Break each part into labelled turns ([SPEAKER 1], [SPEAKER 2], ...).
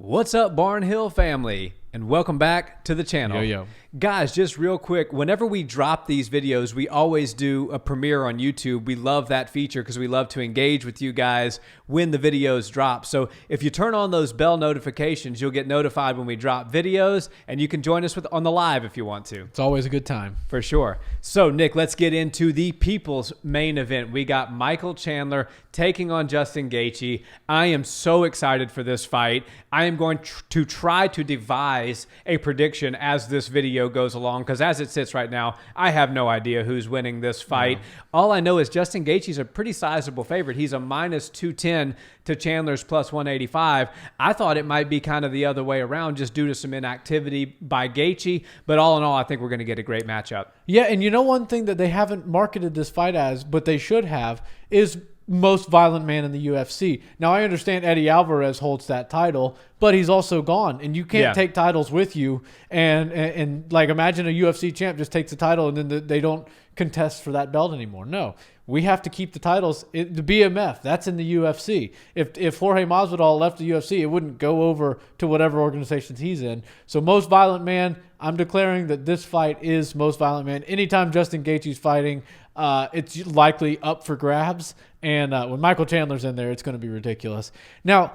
[SPEAKER 1] What's up, Barnhill family? And welcome back to the channel.
[SPEAKER 2] Yo.
[SPEAKER 1] Guys, just real quick, whenever we drop these videos, we always do a premiere on YouTube. We love that feature because we love to engage with you guys when the videos drop. So if you turn on those bell notifications, you'll get notified when we drop videos, and you can join us on the live if you want to.
[SPEAKER 2] It's always a good time.
[SPEAKER 1] For sure. So, Nick, let's get into the people's main event. We got Michael Chandler taking on Justin Gaethje. I am so excited for this fight. I am going to try to devise a prediction as this video goes along, because as it sits right now, I have no idea who's winning this fight. All I know is Justin Gaethje's a pretty sizable favorite. He's a minus 210 to Chandler's plus 185. I thought it might be kind of the other way around just due to some inactivity by Gaethje, but all in all, I think we're going to get a great matchup.
[SPEAKER 2] Yeah, and you know one thing that they haven't marketed this fight as, but they should have, is most violent man in the UFC. Now, I understand Eddie Alvarez holds that title, but he's also gone, and you can't take titles with you. And like, imagine a UFC champ just takes the title and then they don't contest for that belt anymore. No, we have to keep the titles. The BMF, that's in the UFC. If Jorge Masvidal left the UFC, it wouldn't go over to whatever organizations he's in. So most violent man, I'm declaring that this fight is most violent man. Anytime Justin Gaethje's fighting, it's likely up for grabs. And when Michael Chandler's in there, it's going to be ridiculous. Now,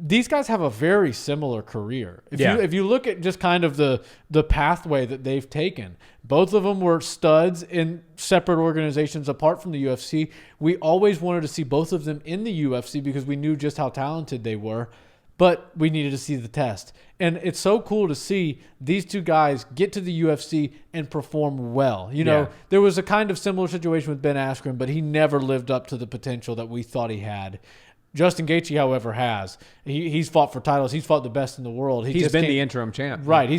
[SPEAKER 2] these guys have a very similar career. If you look at just kind of the pathway that they've taken, both of them were studs in separate organizations apart from the UFC. We always wanted to see both of them in the UFC because we knew just how talented they were, but we needed to see the test. And it's so cool to see these two guys get to the UFC and perform well. You know, there was a kind of similar situation with Ben Askren, but he never lived up to the potential that we thought he had. Justin Gaethje, however, has. He's fought for titles. He's fought the best in the world.
[SPEAKER 1] He's been the interim champ.
[SPEAKER 2] Right. He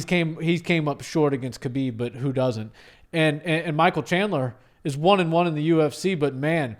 [SPEAKER 2] came up short against Khabib, but who doesn't? And Michael Chandler is 1-1 in the UFC, but man,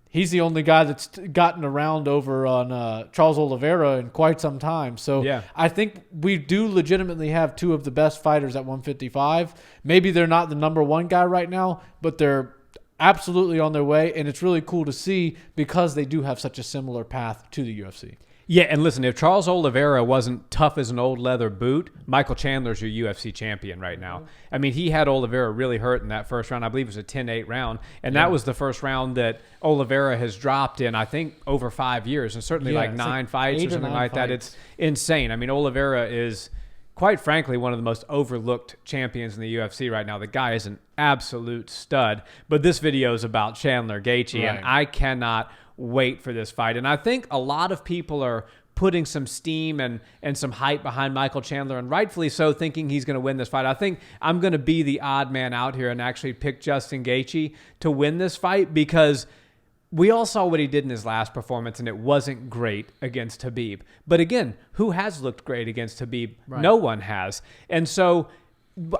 [SPEAKER 2] he's the only guy that's gotten around over on Charles Oliveira in quite some time. So I think we do legitimately have two of the best fighters at 155. Maybe they're not the number one guy right now, but they're absolutely on their way, and it's really cool to see because they do have such a similar path to the UFC.
[SPEAKER 1] Yeah, and listen, if Charles Oliveira wasn't tough as an old leather boot, Michael Chandler's your UFC champion right now. I mean, he had Oliveira really hurt in that first round. I believe it was a 10-8 round, and that was the first round that Oliveira has dropped in, I think, over 5 years, and certainly like 9 fights or something like that. It's insane. I mean, Oliveira is, quite frankly, one of the most overlooked champions in the UFC right now. The guy is an absolute stud. But this video is about Chandler Gaethje, and I cannot wait for this fight. And I think a lot of people are putting some steam and some hype behind Michael Chandler, and rightfully so, thinking he's going to win this fight. I think I'm going to be the odd man out here and actually pick Justin Gaethje to win this fight, because we all saw what he did in his last performance, and it wasn't great against Khabib. But again, who has looked great against Khabib? No one has. And so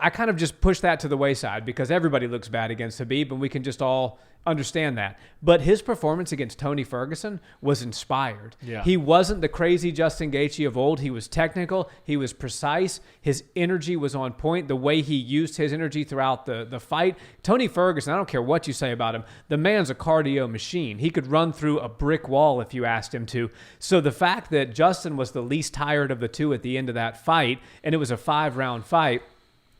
[SPEAKER 1] I kind of just push that to the wayside because everybody looks bad against Khabib, and we can just all understand that. But his performance against Tony Ferguson was inspired. He wasn't the crazy Justin Gaethje of old. He was technical. He was precise. His energy was on point. The way he used his energy throughout the fight. Tony Ferguson, I don't care what you say about him, the man's a cardio machine. He could run through a brick wall if you asked him to. So the fact that Justin was the least tired of the two at the end of that fight, and it was a 5-round fight,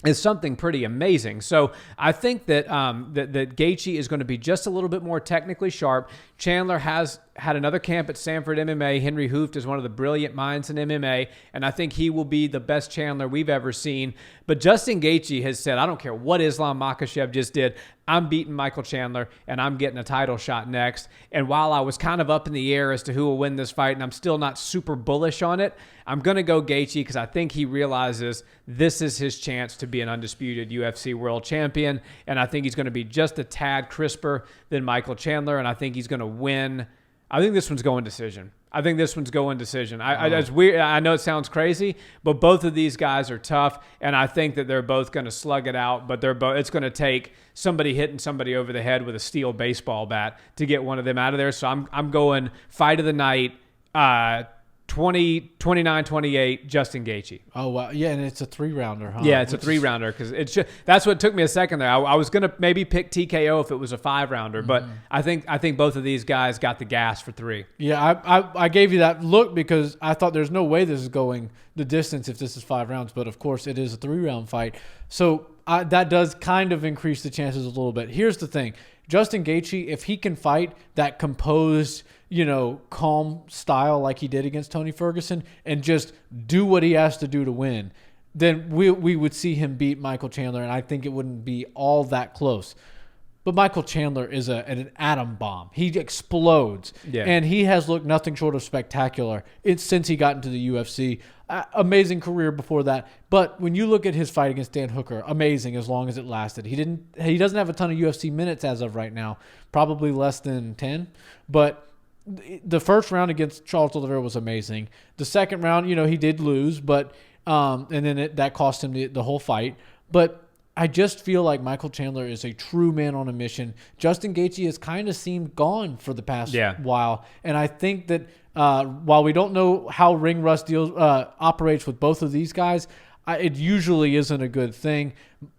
[SPEAKER 1] is something pretty amazing. So I think that that Gaethje is going to be just a little bit more technically sharp. Chandler has had another camp at Sanford MMA. Henry Hooft is one of the brilliant minds in MMA, and I think he will be the best Chandler we've ever seen. But Justin Gaethje has said, I don't care what Islam Makhachev just did, I'm beating Michael Chandler, and I'm getting a title shot next. And while I was kind of up in the air as to who will win this fight, and I'm still not super bullish on it, I'm going to go Gaethje because I think he realizes this is his chance to be an undisputed UFC world champion, and I think he's going to be just a tad crisper than Michael Chandler, and I think he's going to win. I think this one's going decision. It's weird. I know it sounds crazy, but both of these guys are tough, and I think that they're both going to slug it out. But it's going to take somebody hitting somebody over the head with a steel baseball bat to get one of them out of there. So I'm going fight of the night, 29-28, Justin Gaethje.
[SPEAKER 2] Oh, wow. Yeah, and it's a 3-rounder, huh?
[SPEAKER 1] Yeah, it's a 3-rounder because it's just, that's what took me a second there. I was going to maybe pick TKO if it was a 5-rounder, but I think both of these guys got the gas for 3.
[SPEAKER 2] Yeah, I gave you that look because I thought there's no way this is going the distance if this is 5 rounds, but of course it is a 3-round fight. So that does kind of increase the chances a little bit. Here's the thing. Justin Gaethje, if he can fight that composed, calm style like he did against Tony Ferguson and just do what he has to do to win, then we would see him beat Michael Chandler, and I think it wouldn't be all that close. But Michael Chandler is an atom bomb. He explodes, and he has looked nothing short of spectacular since he got into the UFC. Amazing career before that. But when you look at his fight against Dan Hooker, amazing as long as it lasted. He doesn't have a ton of UFC minutes as of right now, probably less than 10. But the first round against Charles Oliveira was amazing. The second round, he did lose, but and then that cost him the whole fight. But I just feel like Michael Chandler is a true man on a mission. Justin Gaethje has kind of seemed gone for the past while. And I think that while we don't know how ring rust operates with both of these guys, it usually isn't a good thing.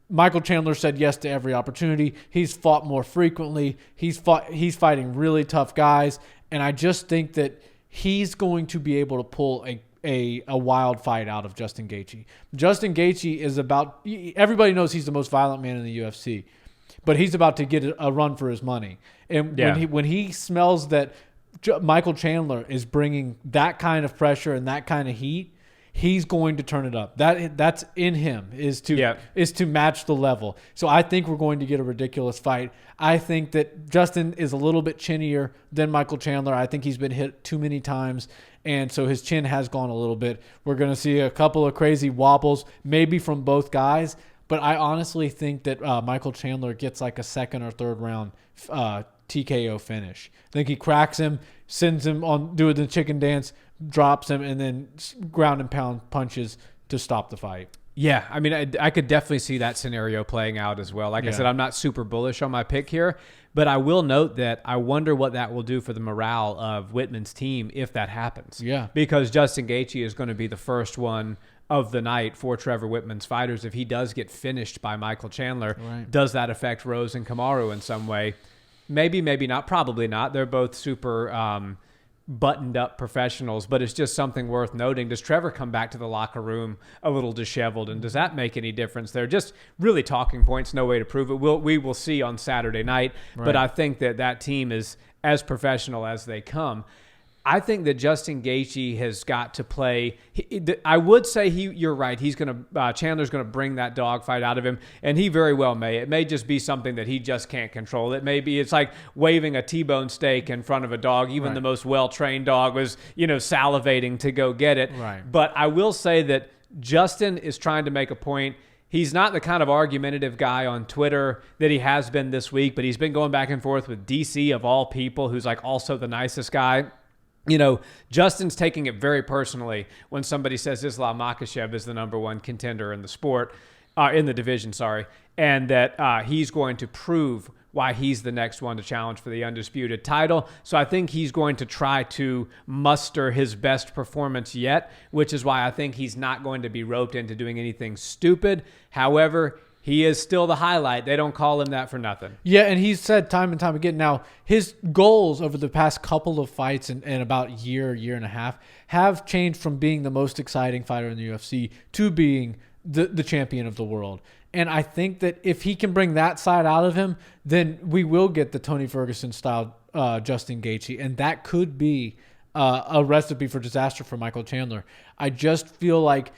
[SPEAKER 2] Michael Chandler said yes to every opportunity. He's fought more frequently. He's fighting really tough guys. And I just think that he's going to be able to pull a wild fight out of Justin Gaethje. Justin Gaethje is everybody knows he's the most violent man in the UFC, but he's about to get a run for his money. And when he smells that Michael Chandler is bringing that kind of pressure and that kind of heat, he's going to turn it up. That's in him is to match the level. So I think we're going to get a ridiculous fight. I think that Justin is a little bit chinnier than Michael Chandler. I think he's been hit too many times, and so his chin has gone a little bit. We're going to see a couple of crazy wobbles, maybe from both guys, but I honestly think that Michael Chandler gets like a second or third round TKO finish. I think he cracks him, sends him on doing the chicken dance, drops him, and then ground and pound punches to stop the fight.
[SPEAKER 1] Yeah, I mean, I could definitely see that scenario playing out as well. Like I said, I'm not super bullish on my pick here, but I will note that I wonder what that will do for the morale of Whitman's team if that happens.
[SPEAKER 2] Yeah.
[SPEAKER 1] Because Justin Gaethje is going to be the first one of the night for Trevor Whitman's fighters. If he does get finished by Michael Chandler, does that affect Rose and Kamaru in some way? Maybe, maybe not. Probably not. They're both super buttoned up professionals, but it's just something worth noting. Does Trevor come back to the locker room a little disheveled, and does that make any difference? They're just really talking points, no way to prove it. We will see on Saturday night, but I think that team is as professional as they come. I think that Justin Gaethje has got to play. I would say you're right. Chandler's going to bring that dogfight out of him, and he very well may. It may just be something that he just can't control. It's like waving a T-bone steak in front of a dog. Even the most well-trained dog was, salivating to go get it.
[SPEAKER 2] Right.
[SPEAKER 1] But I will say that Justin is trying to make a point. He's not the kind of argumentative guy on Twitter that he has been this week, but he's been going back and forth with DC of all people, who's like also the nicest guy. Justin's taking it very personally when somebody says Islam Makhachev is the number one contender in the sport, in the division, and that he's going to prove why he's the next one to challenge for the undisputed title. So I think he's going to try to muster his best performance yet, which is why I think he's not going to be roped into doing anything stupid. However, he is still the highlight. They don't call him that for nothing.
[SPEAKER 2] Yeah, and he's said time and time again. Now, his goals over the past couple of fights and about year and a half have changed from being the most exciting fighter in the UFC to being the champion of the world. And I think that if he can bring that side out of him, then we will get the Tony Ferguson-style Justin Gaethje, and that could be a recipe for disaster for Michael Chandler. I just feel like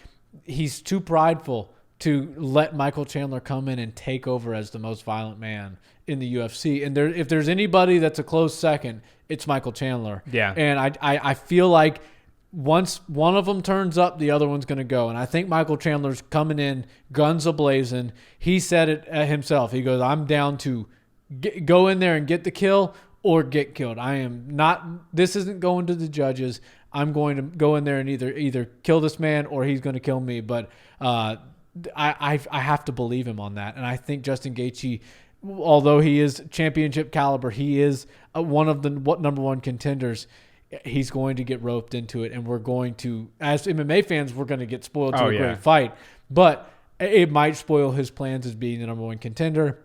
[SPEAKER 2] he's too prideful to let Michael Chandler come in and take over as the most violent man in the UFC. And if there's anybody that's a close second, it's Michael Chandler. Yeah. And I feel like once one of them turns up, the other one's going to go. And I think Michael Chandler's coming in, guns a-blazing. He said it himself. He goes, I'm down to go in there and get the kill or get killed. This isn't going to the judges. I'm going to go in there and either kill this man or he's going to kill me. But I have to believe him on that. And I think Justin Gaethje, although he is championship caliber, he is one of the number one contenders. he's going to get roped into it, and we're going to, as MMA fans, we're going to get spoiled to a
[SPEAKER 1] yeah.
[SPEAKER 2] great fight. But it might spoil his plans as being the number one contender.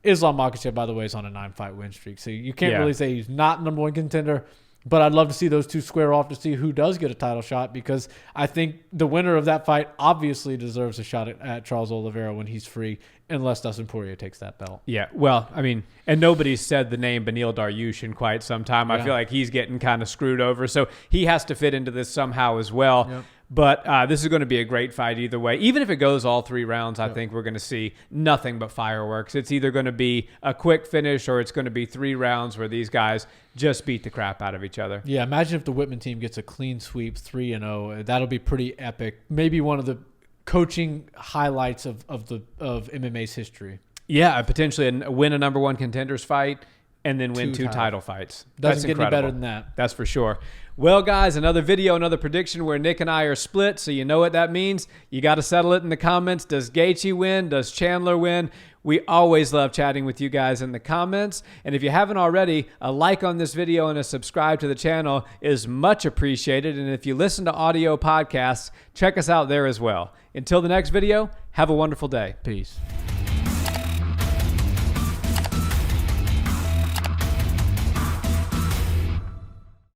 [SPEAKER 2] Islam Makhachev, by the way, is on a 9-fight win streak, so you can't really say he's not number one contender. But I'd love to see those two square off to see who does get a title shot, because I think the winner of that fight obviously deserves a shot at Charles Oliveira when he's free, unless Dustin Poirier takes that belt.
[SPEAKER 1] Yeah, well, I mean, and nobody's said the name Beneil Dariush in quite some time. I feel like he's getting kind of screwed over, so he has to fit into this somehow as well. Yep. But this is going to be a great fight either way. Even if it goes all 3 rounds, I think we're going to see nothing but fireworks. It's either going to be a quick finish or it's going to be 3 rounds where these guys just beat the crap out of each other. Yeah,
[SPEAKER 2] imagine if the Whitman team gets a clean sweep 3-0. That'll be pretty epic. Maybe one of the coaching highlights of MMA's history.
[SPEAKER 1] Yeah, potentially win a number one contenders fight and then win 2 title fights.
[SPEAKER 2] Doesn't get any better than that.
[SPEAKER 1] That's for sure. Well, guys, another video, another prediction where Nick and I are split, so you know what that means. You got to settle it in the comments. Does Gaethje win? Does Chandler win? We always love chatting with you guys in the comments. And if you haven't already, a like on this video and a subscribe to the channel is much appreciated. And if you listen to audio podcasts, check us out there as well. Until the next video, have a wonderful day.
[SPEAKER 2] Peace.